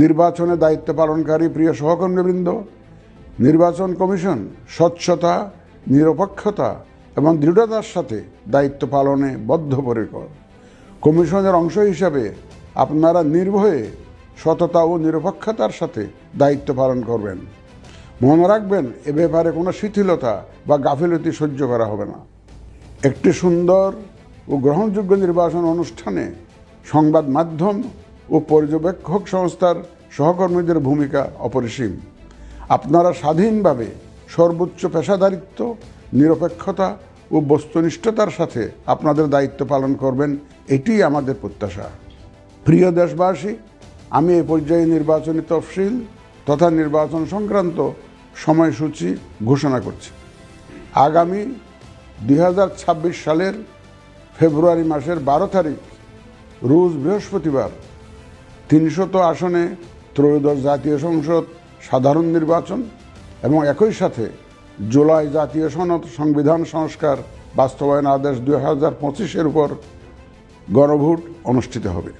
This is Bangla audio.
নির্বাচনে দায়িত্ব পালনকারী প্রিয় সহকর্মীবৃন্দ, নির্বাচন কমিশন স্বচ্ছতা, নিরপেক্ষতা এবং দৃঢ়তার সাথে দায়িত্ব পালনে বদ্ধপরিকর। কমিশনের অংশ হিসাবে আপনারা নির্ভয়ে সততা ও নিরপেক্ষতার সাথে দায়িত্ব পালন করবেন। মনে রাখবেন, এ ব্যাপারে কোনো শিথিলতা বা গাফিলতি সহ্য করা হবে না। একটি সুন্দর ও গ্রহণযোগ্য নির্বাচন অনুষ্ঠানে সংবাদ মাধ্যম ও পর্যবেক্ষক সংস্থার সহকর্মীদের ভূমিকা অপরিসীম। আপনারা স্বাধীনভাবে সর্বোচ্চ পেশাদারিত্ব, নিরপেক্ষতা ও বস্তুনিষ্ঠতার সাথে আপনাদের দায়িত্ব পালন করবেন, এটিই আমাদের প্রত্যাশা। প্রিয় দেশবাসী, আমি এ পর্যায়ে নির্বাচনী তফসিল তথা নির্বাচন সংক্রান্ত সময়সূচি ঘোষণা করছি। আগামী 2026 সালের ফেব্রুয়ারি মাসের 12 তারিখ রোজ বৃহস্পতিবার 300 আসনে ত্রয়োদশ জাতীয় সংসদ সাধারণ নির্বাচন এবং একই সাথে জুলাই জাতীয় সনদ সংবিধান সংস্কার বাস্তবায়ন আদেশ 2025-এর উপর গণভোট অনুষ্ঠিত হবে।